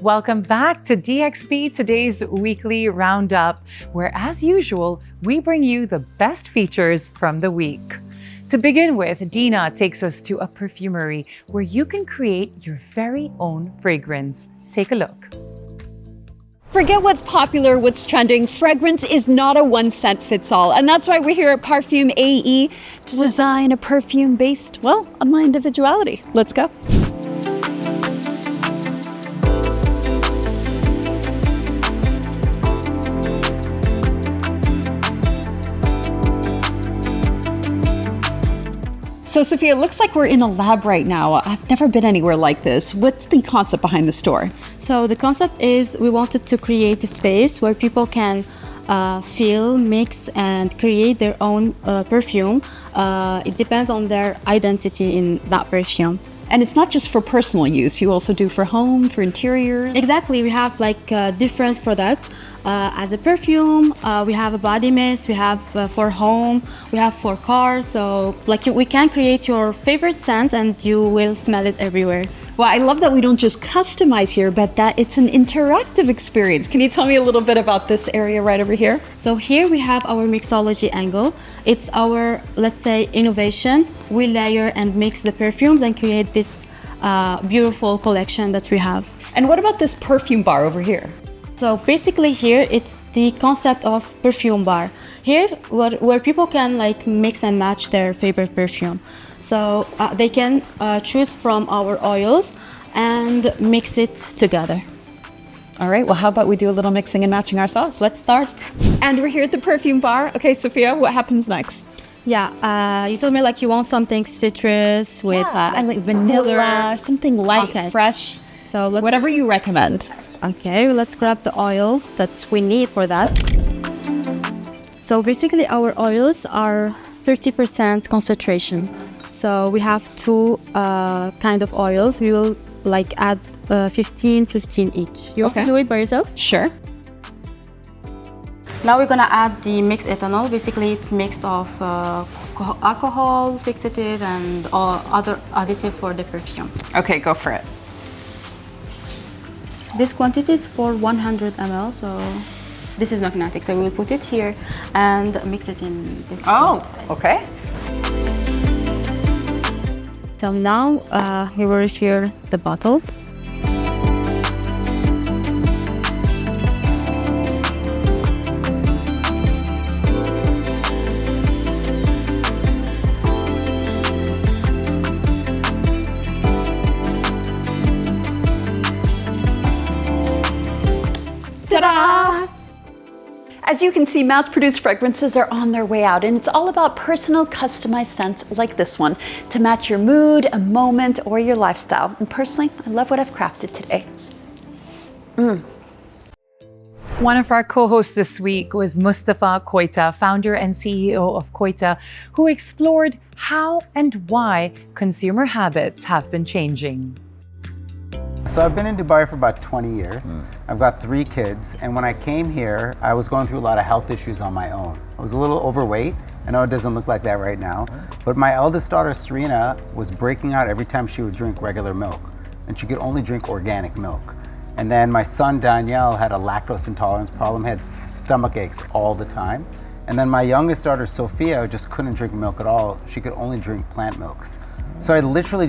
Welcome back to DXB, today's weekly roundup, where as usual, we bring you the best features from the week. To begin with, Dina takes us to a perfumery where you can create your very own fragrance. Take a look. Forget what's popular, what's trending. Fragrance is not a one-scent-fits-all. And that's why we're here at Parfum.ae to design a perfume based, well, on my individuality. Let's go. So Sophia, it looks like we're in a lab right now. I've never been anywhere like this. What's the concept behind the store? So the concept is we wanted to create a space where people can feel, mix, and create their own perfume. It depends on their identity in that perfume. And it's not just for personal use. You also do for home, for interiors. Exactly. We have like different products. As a perfume, we have a body mist, we have for home, we have for cars. So like we can create your favorite scent and you will smell it everywhere. Well, I love that we don't just customize here, but that it's an interactive experience. Can you tell me a little bit about this area right over here? So here we have our mixology angle. It's our, let's say, innovation. We layer and mix the perfumes and create this beautiful collection that we have. And what about this perfume bar over here? So basically here it's the concept of perfume bar. Here where people can like mix and match their favorite perfume. So they can choose from our oils and mix it together. All right, well, how about we do a little mixing and matching ourselves? Let's start. And we're here at the perfume bar. Okay, Sophia, what happens next? Yeah, you told me like you want something citrus with I like vanilla, something light, okay. fresh. So whatever you recommend. Okay, let's grab the oil that we need for that. So basically our oils are 30% concentration. So we have two kind of oils. We will like add 15 each. You want to do it by yourself? Sure. Now we're gonna add the mixed ethanol. Basically it's mixed of alcohol, fixative, and all other additive for the perfume. Okay, go for it. This quantity is for 100 ml, so this is magnetic. So we'll put it here and mix it in this. Oh, okay. So now we will refill the bottle. Ta-da! As you can see, mass-produced fragrances are on their way out, and it's all about personal, customized scents like this one to match your mood, a moment, or your lifestyle. And personally, I love what I've crafted today. One of our co-hosts this week was Mustafa Koita, founder and CEO of Koita, who explored how and why consumer habits have been changing. So I've been in Dubai for about 20 years. I've got 3 kids, and when I came here, I was going through a lot of health issues on my own. I was a little overweight. I know it doesn't look like that right now, but my eldest daughter, Serena, was breaking out every time she would drink regular milk, and she could only drink organic milk. And then my son, Danielle, had a lactose intolerance problem, had stomach aches all the time. And then my youngest daughter, Sophia, just couldn't drink milk at all. She could only drink plant milks. So I literally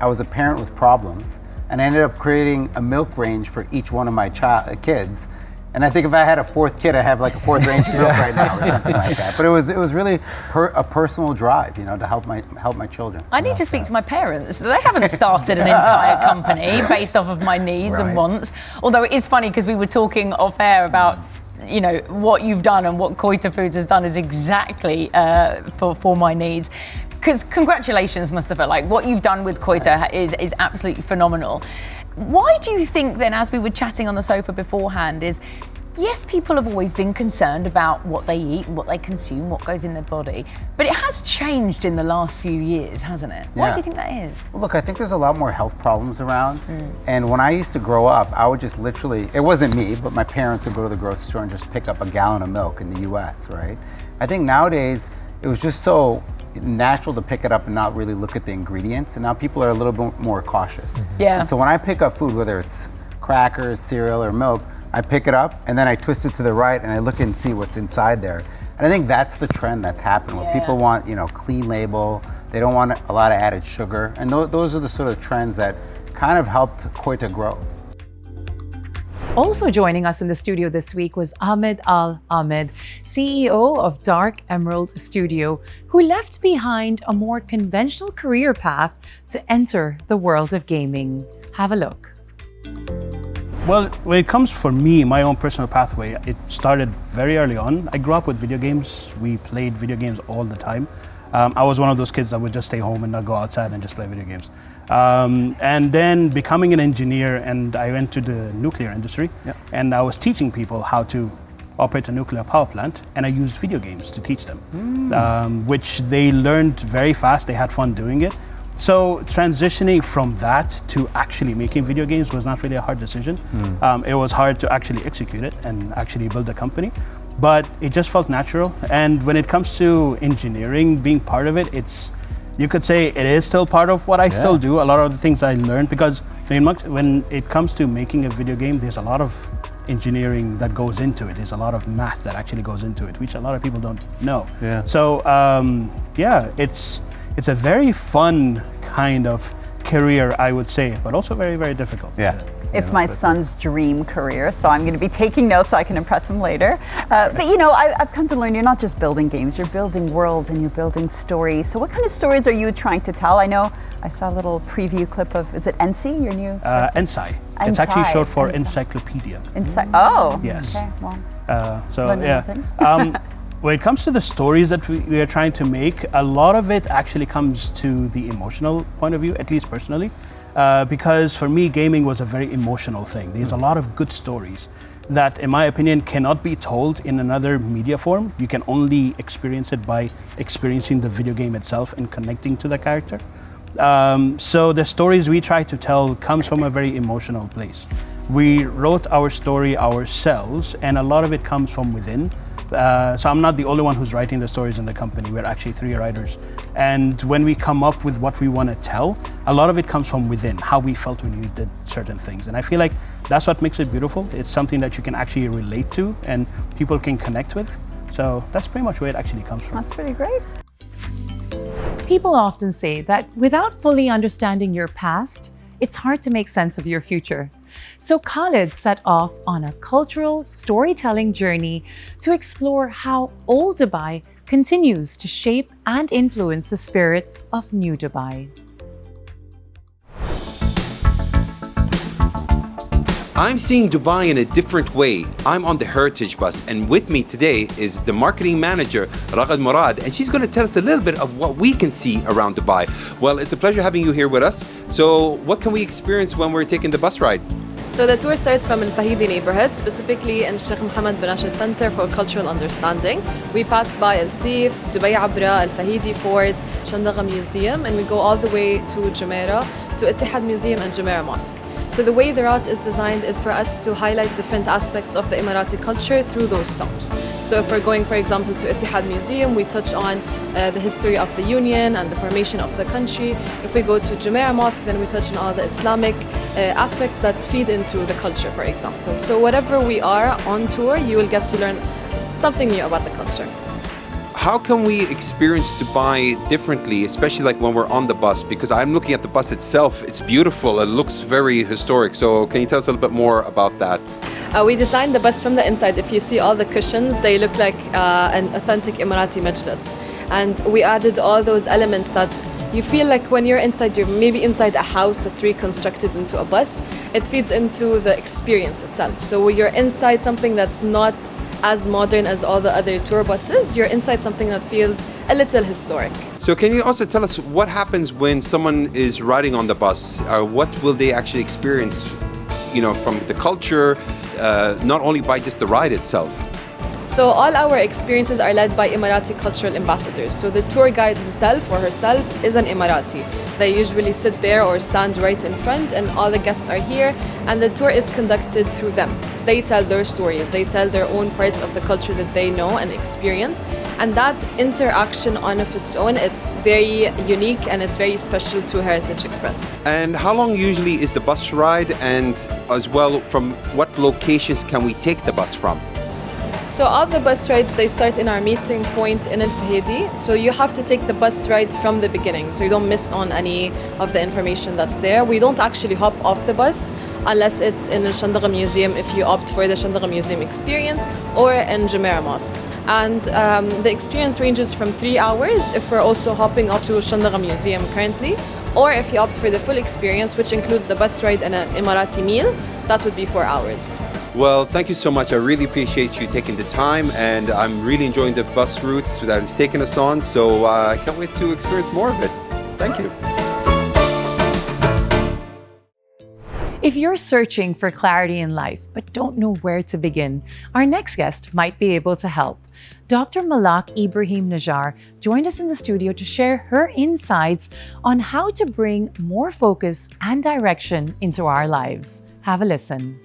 I was a parent with problems. And I ended up creating a milk range for each one of my kids. And I think if I had a 4th kid, I'd have like a 4th range of milk right now or something like that. But it was really a personal drive, you know, to help my children. I need to speak to my parents. They haven't started an entire company based off of my needs and wants. Although it is funny because we were talking off air about, you know, what you've done and what Koita Foods has done is exactly for my needs. Because congratulations, Mustafa, like what you've done with Koita is absolutely phenomenal. Why do you think then, as we were chatting on the sofa beforehand, is yes, people have always been concerned about what they eat, what they consume, what goes in their body, but it has changed in the last few years, hasn't it? Why do you think that is? Well, look, I think there's a lot more health problems around. And when I used to grow up, I would just literally, it wasn't me, but my parents would go to the grocery store and just pick up a gallon of milk in the US, right? I think nowadays, it was just so natural to pick it up and not really look at the ingredients, and now people are a little bit more cautious. Yeah. And so when I pick up food, whether it's crackers, cereal, or milk, I pick it up and then I twist it to the right and I look and see what's inside there. And I think that's the trend that's happened, where people want, clean label. They don't want a lot of added sugar. And those are the sort of trends that kind of helped Koita grow. Also joining us in the studio this week was Ahmed Al Hamed, CEO of Dark Emerald Studio, who left behind a more conventional career path to enter the world of gaming. Have a look. Well, when it comes for me, my own personal pathway, it started very early on. I grew up with video games. We played video games all the time. I was one of those kids that would just stay home and not go outside and just play video games. And then becoming an engineer, and I went to the nuclear industry, and I was teaching people how to operate a nuclear power plant, and I used video games to teach them, which they learned very fast. They had fun doing it. So transitioning from that to actually making video games was not really a hard decision. It was hard to actually execute it and actually build a company, but it just felt natural. And when it comes to engineering, being part of it, you could say it is still part of what I still do. A lot of the things I learned, because when it comes to making a video game, there's a lot of engineering that goes into it. There's a lot of math that actually goes into it, which a lot of people don't know. So it's a very fun kind of career, I would say, but also very, very difficult. It's my son's dream career, so I'm going to be taking notes so I can impress him later. But I've come to learn you're not just building games, you're building worlds and you're building stories. So what kind of stories are you trying to tell? I know I saw a little preview clip of, is it NC, your new? Ensai. It's actually short for encyclopedia. Oh, yes. Okay, well. When it comes to the stories that we are trying to make, a lot of it actually comes to the emotional point of view, at least personally. Because for me, gaming was a very emotional thing. There's a lot of good stories that, in my opinion, cannot be told in another media form. You can only experience it by experiencing the video game itself and connecting to the character. So the stories we try to tell comes from a very emotional place. We wrote our story ourselves, and a lot of it comes from within. So I'm not the only one who's writing the stories in the company. We're actually 3 writers. And when we come up with what we want to tell, a lot of it comes from within, how we felt when we did certain things. And I feel like that's what makes it beautiful. It's something that you can actually relate to and people can connect with. So that's pretty much where it actually comes from. That's pretty great. People often say that without fully understanding your past, it's hard to make sense of your future. So Khalid set off on a cultural storytelling journey to explore how old Dubai continues to shape and influence the spirit of new Dubai. I'm seeing Dubai in a different way. I'm on the Heritage Bus, and with me today is the marketing manager, Ragad Murad, and she's going to tell us a little bit of what we can see around Dubai. Well, it's a pleasure having you here with us. So what can we experience when we're taking the bus ride? So the tour starts from Al Fahidi neighborhood, specifically in Sheikh Mohammed bin Rashid Center for Cultural Understanding. We pass by Al Sif, Dubai Abra, Al Fahidi Fort, Shandaga Museum, and we go all the way to Jumeirah, to Ittihad Museum and Jumeirah Mosque. So the way the route is designed is for us to highlight different aspects of the Emirati culture through those stops. So if we're going, for example, to Ittihad Museum, we touch on the history of the Union and the formation of the country. If we go to Jumeirah Mosque, then we touch on all the Islamic aspects that feed into the culture, for example. So whatever we are on tour, you will get to learn something new about the culture. How can we experience Dubai differently, especially like when we're on the bus? Because I'm looking at the bus itself, it's beautiful, it looks very historic. So can you tell us a little bit more about that? We designed the bus from the inside. If you see all the cushions, they look like an authentic Emirati majlis. And we added all those elements that you feel like when you're inside, you're maybe inside a house that's reconstructed into a bus. It feeds into the experience itself. So you're inside something that's not as modern as all the other tour buses, you're inside something that feels a little historic. So can you also tell us what happens when someone is riding on the bus? What will they actually experience, from the culture, not only by just the ride itself? So all our experiences are led by Emirati cultural ambassadors. So the tour guide himself or herself is an Emirati. They usually sit there or stand right in front, and all the guests are here, and the tour is conducted through them. They tell their stories, they tell their own parts of the culture that they know and experience, and that interaction on of its own, it's very unique and it's very special to Heritage Express. And how long usually is the bus ride, and as well, from what locations can we take the bus from? So all the bus rides, they start in our meeting point in Al Fahidi. So you have to take the bus ride from the beginning, so you don't miss on any of the information that's there. We don't actually hop off the bus unless it's in the Shandaga Museum if you opt for the Shandaga Museum experience, or in Jumeirah Mosque. And the experience ranges from 3 hours if we're also hopping up to Shandaga Museum currently, or if you opt for the full experience, which includes the bus ride and an Emirati meal, that would be 4 hours. Well, thank you so much. I really appreciate you taking the time, and I'm really enjoying the bus routes that it's taken us on. So I can't wait to experience more of it. Thank you. If you're searching for clarity in life but don't know where to begin, our next guest might be able to help. Dr. Malek Ibrahim Najar joined us in the studio to share her insights on how to bring more focus and direction into our lives. Have a listen.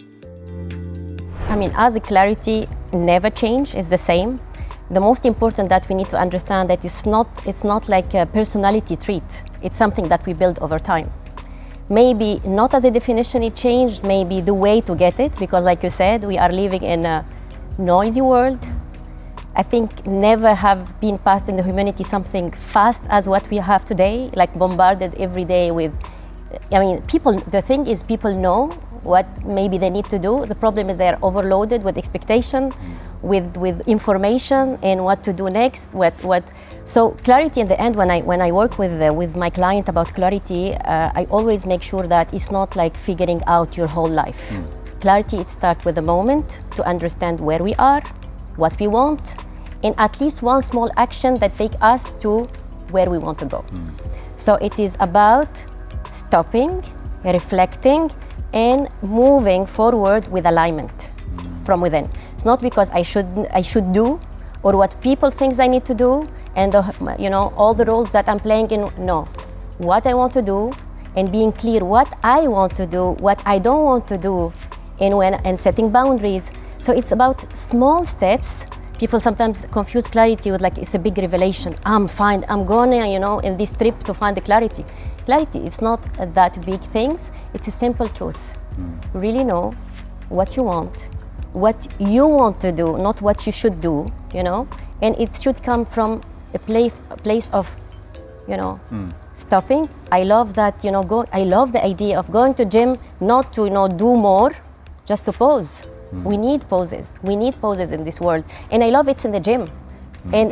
I mean, as the clarity never change, it's the same. The most important that we need to understand that it's not like a personality trait. It's something that we build over time. Maybe not as a definition it changed, maybe the way to get it, because like you said, we are living in a noisy world. I think never have been passed in the humanity something fast as what we have today, like bombarded every day with, I mean, people, the thing is people know what maybe they need to do. The problem is they're overloaded with expectation, with information and what to do next. So clarity in the end, when I work with my client about clarity, I always make sure that it's not like figuring out your whole life. Clarity, it starts with a moment to understand where we are, what we want, and at least one small action that take us to where we want to go. So it is about stopping, reflecting, and moving forward with alignment from within. It's not because I should do, or what people think I need to do, and all the roles that I'm playing in. No, what I want to do, and being clear what I want to do, what I don't want to do, and setting boundaries. So it's about small steps. People sometimes confuse clarity with like it's a big revelation. I'm fine. I'm gonna, in this trip to find the clarity. Clarity is not that big things. It's a simple truth. Really know what you want to do, not what you should do, and it should come from a place of, stopping. I love that, I love the idea of going to gym, not to, do more, just to pause. We need pauses. We need pauses in this world, and I love it's in the gym. And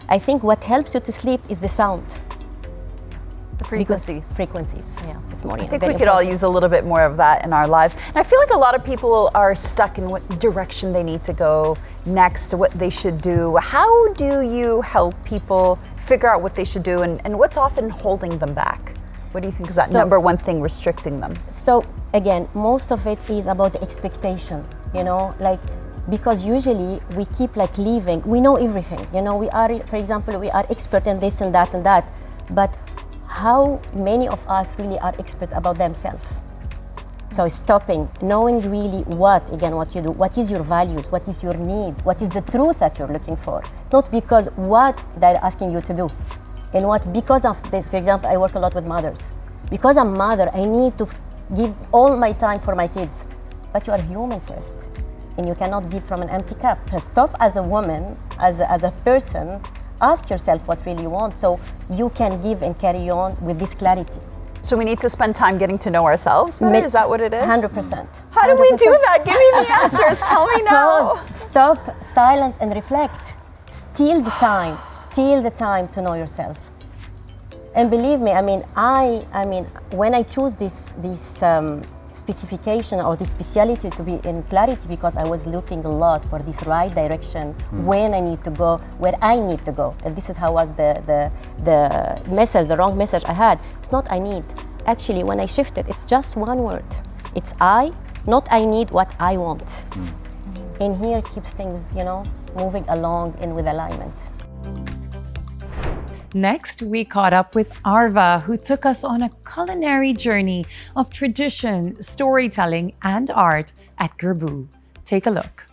I think what helps you to sleep is the sound. Frequencies. Yeah, it's more. I think we could all use a little bit more of that in our lives. And I feel like a lot of people are stuck in what direction they need to go next, what they should do. How do you help people figure out what they should do, and what's often holding them back? What do you think is that number one thing restricting them? So again, most of it is about the expectation, because usually we keep leaving. We know everything, we are, for example, we are expert in this and that, but how many of us really are expert about themselves? So stopping, knowing really what you do, what is your values, what is your need, what is the truth that you're looking for. It's not because what they're asking you to do, and what because of this. For example, I work a lot with mothers. Because I'm a mother, I need to give all my time for my kids. But you are human first, and you cannot give from an empty cup. So stop as a woman, as a person, ask yourself what really you want, so you can give and carry on with this clarity. So we need to spend time getting to know ourselves better? Is that what it is? 100%. How do we do that? Give me the answers. Tell me now. Pause, stop, silence, and reflect. Steal the time to know yourself. And believe me, when I choose this specification or this speciality to be in clarity, because I was looking a lot for this right direction, when I need to go, where I need to go. And this is how was the message, the wrong message I had. It's not I need. Actually, when I shifted, it's just one word. It's I, not I need, what I want. And here keeps things, moving along and with alignment. Next, we caught up with Arva, who took us on a culinary journey of tradition, storytelling, and art at Gerbou. Take a look.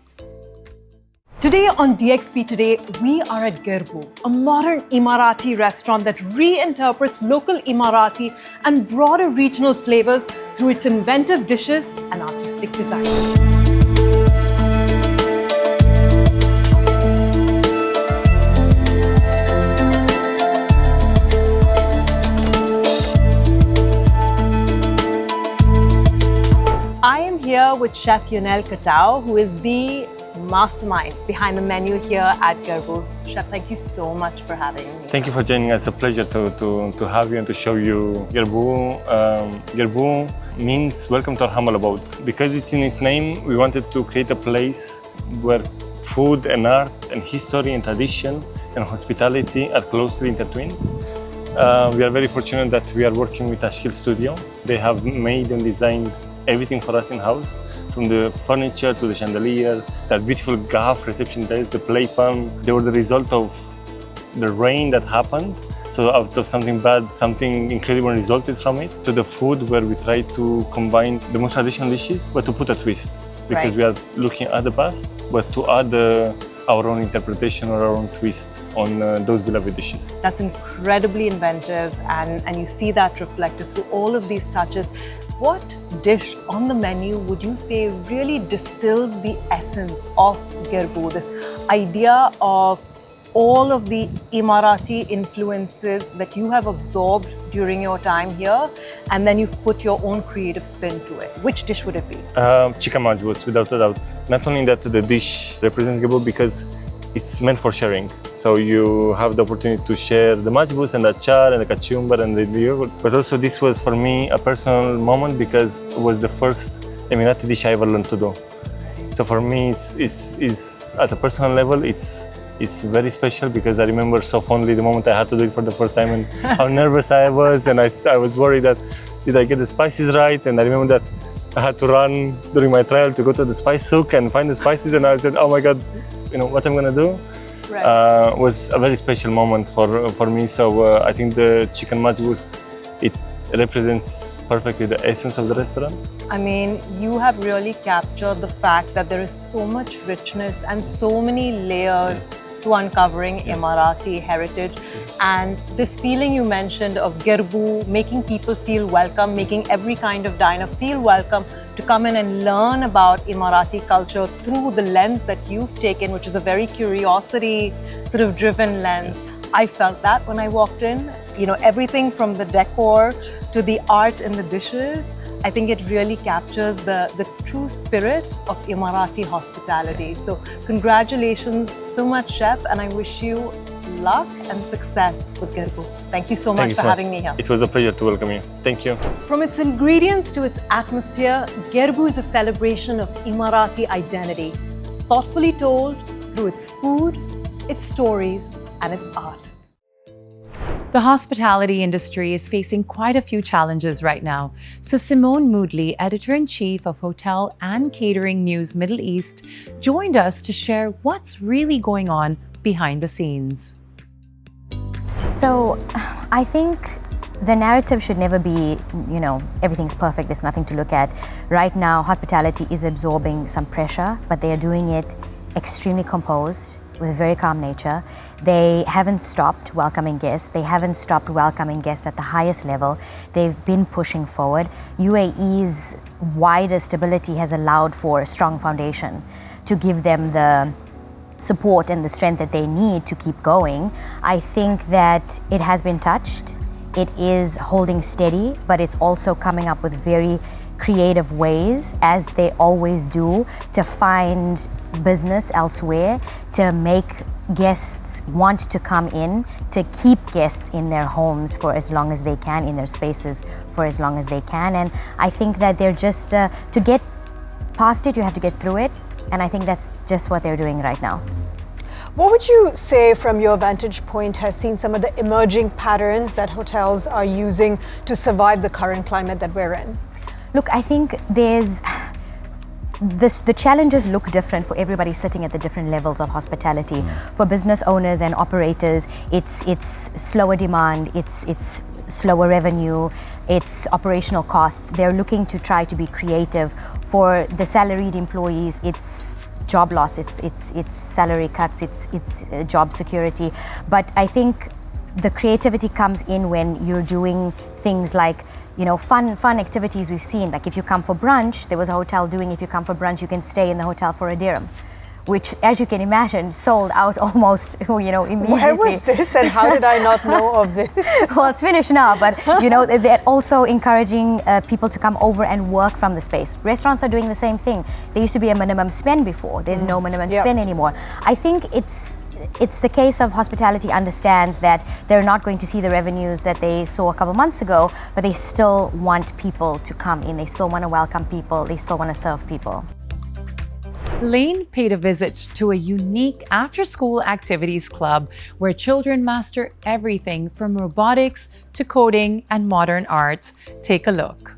Today on DXB Today, we are at Gerbou, a modern Emirati restaurant that reinterprets local Emirati and broader regional flavors through its inventive dishes and artistic design. I am here with Chef Yonel Katao, who is the mastermind behind the menu here at Gerbou. Chef, thank you so much for having me. Thank you for joining us. It's a pleasure to have you and to show you Gerbou. Gerbou means welcome to Al Hamed. Because it's in its name, we wanted to create a place where food and art and history and tradition and hospitality are closely intertwined. We are very fortunate that we are working with Ashkil Studio. They have made and designed everything for us in-house, from the furniture to the chandelier, that beautiful gaff reception desk, the play pan. They were the result of the rain that happened. So out of something bad, something incredible resulted from it. To the food, where we try to combine the most traditional dishes, but to put a twist. Because we are looking at the past, but to add our own interpretation or our own twist on those beloved dishes. That's incredibly inventive, and you see that reflected through all of these touches. What dish on the menu would you say really distills the essence of Gerbou, this idea of all of the Emirati influences that you have absorbed during your time here, and then you've put your own creative spin to it? Which dish would it be? Chicken majbous, without a doubt. Not only that the dish represents Gerbou because it's meant for sharing. So you have the opportunity to share the majbous and the achar and the kachumbar and the yogurt. But also this was for me a personal moment because it was the first Emirati dish I ever learned to do. So for me, it's at a personal level, it's very special because I remember so fondly the moment I had to do it for the first time and how nervous I was, and I was worried that did I get the spices right, and I remember that I had to run during my trial to go to the spice souk and find the spices, and I said, oh my God, you know what I'm gonna do? Was a very special moment for me. So I think the chicken majbous, it represents perfectly the essence of the restaurant. I mean, you have really captured the fact that there is so much richness and so many layers to uncovering Emirati heritage. And this feeling you mentioned of Gerbou, making people feel welcome, making every kind of diner feel welcome to come in and learn about Emirati culture through the lens that you've taken, which is a very curiosity sort of driven lens. I felt that when I walked in, you know, everything from the decor to the art in the dishes. I think it really captures the true spirit of Emirati hospitality. So congratulations so much, Chef, and I wish you luck and success with Gerbou. Thank you so much for having me here. It was a pleasure to welcome you. Thank you. From its ingredients to its atmosphere, Gerbou is a celebration of Emirati identity, thoughtfully told through its food, its stories, and its art. The hospitality industry is facing quite a few challenges right now. So Simone Moodley, editor-in-chief of Hotel and Catering News Middle East, joined us to share what's really going on behind the scenes. So I think the narrative should never be, you know, everything's perfect, there's nothing to look at. Right now, hospitality is absorbing some pressure, but they are doing it extremely composed, with a very calm nature. They haven't stopped welcoming guests. They haven't stopped welcoming guests at the highest level. They've been pushing forward. UAE's wider stability has allowed for a strong foundation to give them the support and the strength that they need to keep going. I think that it has been touched. It is holding steady, but it's also coming up with very creative ways, as they always do, to find business elsewhere, to make guests want to come in, to keep guests in their homes for as long as they can, in their spaces for as long as they can. And I think that they're just, to get past it, you have to get through it. And I think that's just what they're doing right now. What would you say, from your vantage point, has seen some of the emerging patterns that hotels are using to survive the current climate that we're in? Look, I think there's the challenges look different for everybody sitting at the different levels of hospitality. For business owners and operators, it's slower demand, it's slower revenue, it's operational costs. They're looking to try to be creative. For the salaried employees, it's job loss, it's salary cuts, it's job security. But I think the creativity comes in when you're doing things like, you know, fun activities we've seen. Like if you come for brunch, there was a hotel doing, if you come for brunch, you can stay in the hotel for a dirham, which, as you can imagine, sold out almost, you know, immediately. Where was this and how did I not know of this? Well, it's finished now, but you know, they're also encouraging people to come over and work from the space. Restaurants are doing the same thing. There used to be a minimum spend before. There's no minimum spend anymore. I think it's the case of hospitality understands that they're not going to see the revenues that they saw a couple months ago, but they still want people to come in. They still want to welcome people. They still want to serve people. Lane paid a visit to a unique after-school activities club where children master everything from robotics to coding and modern art. Take a look.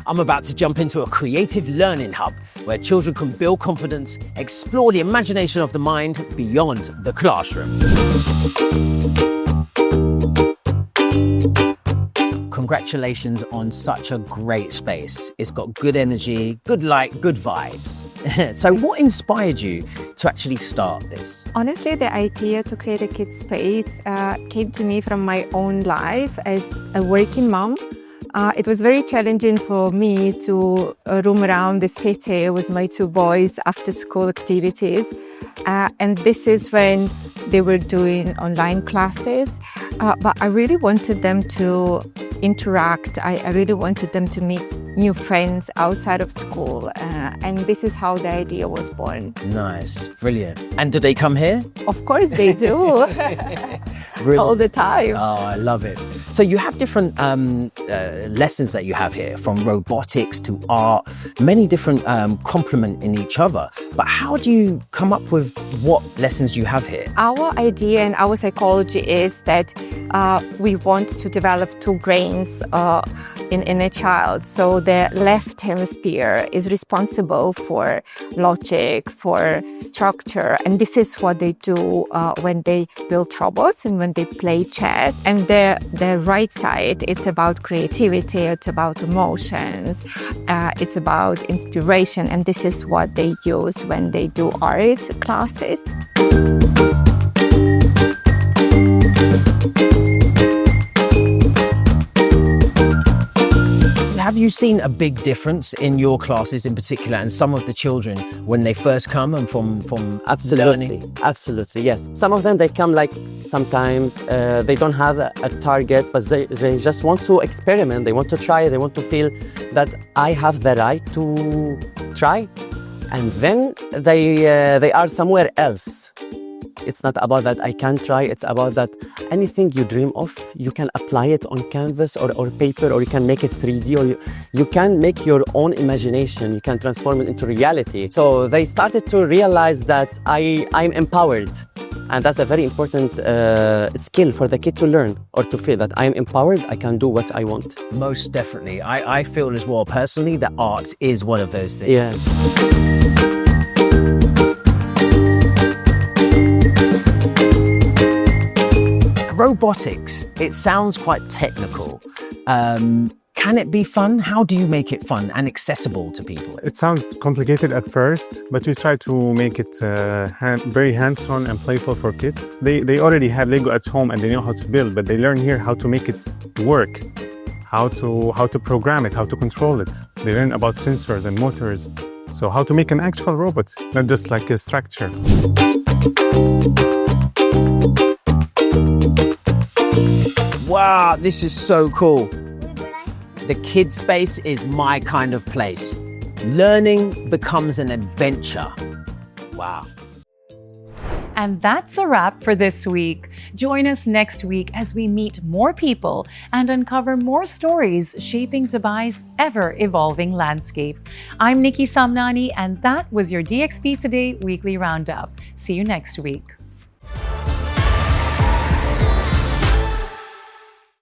I'm about to jump into a creative learning hub where children can build confidence, explore the imagination of the mind beyond the classroom. Congratulations on such a great space. It's got good energy, good light, good vibes. So what inspired you to actually start this? Honestly, the idea to create a kids space came to me from my own life as a working mom. It was very challenging for me to roam around the city with my two boys after school activities. And this is when they were doing online classes. But I really wanted them to interact. I really wanted them to meet new friends outside of school. And this is how the idea was born. Nice, brilliant. And do they come here? Of course they do. Really? All the time. Oh, I love it. So you have different lessons that you have here, from robotics to art, many different complement in each other. But how do you come up with what lessons you have here? Our idea and our psychology is that we want to develop two brains in a child. So the left hemisphere is responsible for logic, for structure, and this is what they do when they build robots and when they play chess. And the right side, it's about creativity, it's about emotions, it's about inspiration, and this is what they use when they do art classes. Have you seen a big difference in your classes in particular and some of the children when they first come and from learning? Absolutely, yes. Some of them, they come like sometimes they don't have a target, but they just want to experiment, they want to try, they want to feel that I have the right to try. And then they are somewhere else. It's not about that I can try, it's about that anything you dream of, you can apply it on canvas or paper, or you can make it 3D, or you can make your own imagination, you can transform it into reality. So they started to realize that I'm empowered. And that's a very important skill for the kid to learn, or to feel that I'm empowered, I can do what I want. Most definitely. I feel as well personally that art is one of those things. Yeah. Robotics, it sounds quite technical. Can it be fun? How do you make it fun and accessible to people? It sounds complicated at first, but we try to make it very hands-on and playful for kids. They already have Lego at home and they know how to build, but they learn here how to make it work, how to program it, how to control it. They learn about sensors and motors. So how to make an actual robot, not just like a structure. Wow, this is so cool. The kids space is my kind of place. Learning becomes an adventure. Wow. And that's a wrap for this week. Join us next week as we meet more people and uncover more stories shaping Dubai's ever-evolving landscape. I'm Nikki Samnani, and that was your DXB Today Weekly Roundup. See you next week.